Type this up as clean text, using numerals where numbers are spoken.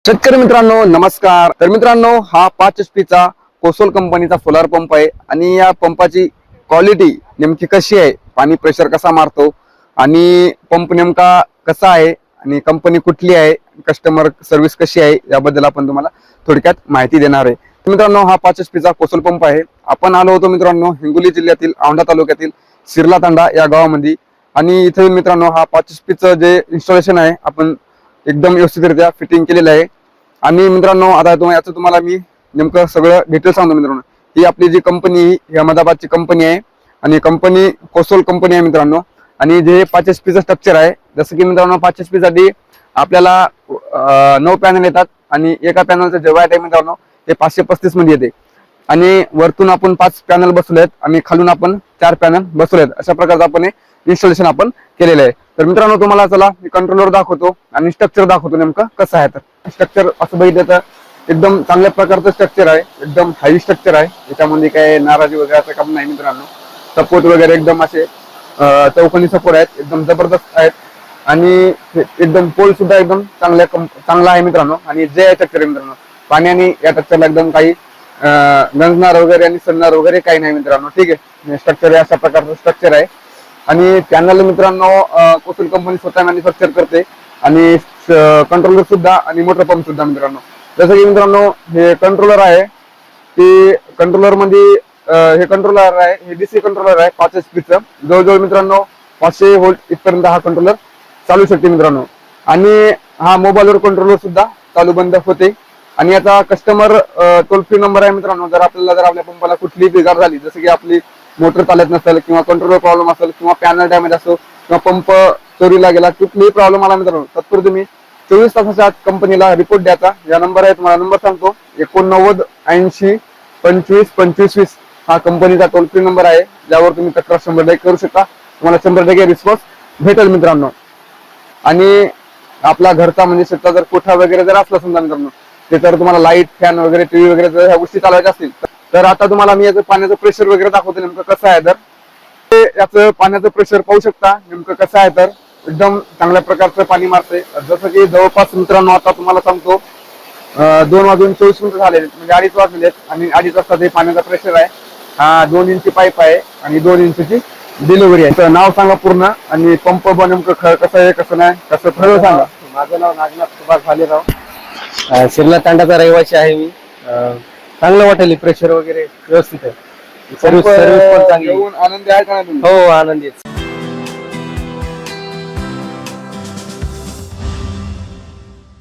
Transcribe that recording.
शेतकरी मित्रांनो नमस्कार। तर मित्रांनो हा 5 HP चा कोसोल कंपनीचा सोलार पंप आहे आणि या पंपाची क्वालिटी नेमकी कशी आहे, पाणी प्रेशर कसा मारतो आणि पंप नेमका कसा आहे आणि कंपनी कुठली आहे, कस्टमर सर्व्हिस कशी आहे याबद्दल आपण तुम्हाला थोडक्यात माहिती देणार आहे। मित्रांनो हा 5 HP चा कोसोल पंप आहे। आपण आलो होतो मित्रांनो हिंगोली जिल्ह्यातील औंढा तालुक्यातील सिरला तांडा या गावामध्ये आणि इथे मित्रांनो हा 5 HP चं जे इन्स्टॉलेशन आहे आपण एकदम व्यवस्थितरित्या फिटिंग केलेलं आहे। आणि मित्रांनो आता याचं तुम्हाला मी नेमकं सगळं डिटेल सांगतो मित्रांनो। ही आपली जी कंपनी ही अहमदाबादची कंपनी आहे आणि कंपनी कोसोल कंपनी आहे मित्रांनो। आणि जे 5 HP चं स्ट्रक्चर आहे, जसं की मित्रांनो 5 HP साठी आपल्याला 9 पॅनल येतात आणि एका पॅनलचं जे वाट आहे मित्रांनो ते 535 मध्ये येते आणि वरतून आपण 5 पॅनल बसवलेत आणि खालून आपण 4 पॅनल बसवलेत। अशा प्रकारचं आपण इन्स्टॉलेशन आपण केलेलं आहे। तर मित्रांनो तुम्हाला चला मी कंट्रोलर दाखवतो आणि स्ट्रक्चर दाखवतो नेमकं कसं आहे। तर स्ट्रक्चर असं बघितलं तर एकदम चांगल्या प्रकारचं स्ट्रक्चर आहे, एकदम हाई स्ट्रक्चर आहे। याच्यामध्ये काय नाराजी वगैरे असं काम नाही मित्रांनो। सपोर्ट वगैरे एकदम असे चौकोनी सपोर्ट आहेत, एकदम जबरदस्त आहेत आणि एकदम पोल सुद्धा एकदम चांगला आहे मित्रांनो। आणि जे स्ट्रक्चर आहे मित्रांनो पाण्याने या स्ट्रक्चरला एकदम काही गंजणार वगैरे आणि सडणार वगैरे काही नाही मित्रांनो। ठीक आहे, स्ट्रक्चर अशा प्रकारचं स्ट्रक्चर आहे आणि पॅनल मित्रांनो कोसोल कंपनी स्वतः मॅन्युफॅक्चर करते आणि कंट्रोलर सुद्धा आणि मोटर पंप सुद्धा मित्रांनो। जसं की मित्रांनो हे कंट्रोलर आहे, की कंट्रोलर मध्ये हे कंट्रोलर आहे, हे डीसी कंट्रोलर आहे 5 HP चं। जवळजवळ मित्रांनो 500 व्होल्ट इथपर्यंत हा कंट्रोलर चालू शकते मित्रांनो। आणि हा मोबाईलवर कंट्रोलर सुद्धा चालू बंद होते आणि याचा कस्टमर टोल फ्री नंबर आहे मित्रांनो। जर आपल्या पंपाला कुठलीही बिघाड झाली, जसं की आपली मोटर चालत नसेल किंवा कंट्रोलर प्रॉब्लेम असेल किंवा पॅनल डॅमेज असो किंवा पंप चोरीला गेला, कुठलीही प्रॉब्लेम आला मित्रांनो तत्पूर्वी तुम्ही 24 तासाच्या आत कंपनीला रिपोर्ट द्यायचा। या नंबर आहे, तुम्हाला नंबर सांगतो 89 80 25 25 20 हा कंपनीचा टोल फ्री नंबर आहे, ज्यावर तुम्ही तक्रार 100% करू शकता। तुम्हाला 100% रिस्पॉन्स भेटेल मित्रांनो। आणि आपला घरचा म्हणजे शेतचा जर कोठा वगैरे जर असला समजा मित्रांनो, ते तर तुम्हाला लाईट फॅन वगैरे टीव्ही वगैरे जर ह्या गोष्टी चालवायच्या असतील तर आता तुम्हाला मी याचं पाण्याचं प्रेशर वगैरे दाखवतो नेमकं कसं आहे। तर याचं पाण्याचं प्रेशर पाहू शकता नेमकं कसं आहे। तर एकदम चांगल्या प्रकारचं पाणी मारते। जसं की जवळपास मित्रांनो आता तुम्हाला सांगतो 2:24 झाले म्हणजे 2:30 वाजले आणि 2:30 वाजता ते पाण्याचा प्रेशर आहे। हा 2 इंची पाईप आहे आणि 2 इंचची डिलिव्हरी आहे। तर नाव सांगा पूर्ण आणि पंप नेमकं कसं आहे कसं नाही कसं खरं सांगा। माझं नाव नागनाथ सुभाष भालेराव, सिरला तांडाचा रहिवासी आहे मी। चांगलं वाटेल, प्रेशर वगैरे व्यवस्थित आहे, सर्व्हिस पण चांगली। आनंदी आहे का नाही तुम्ही? हो आनंदी आहे।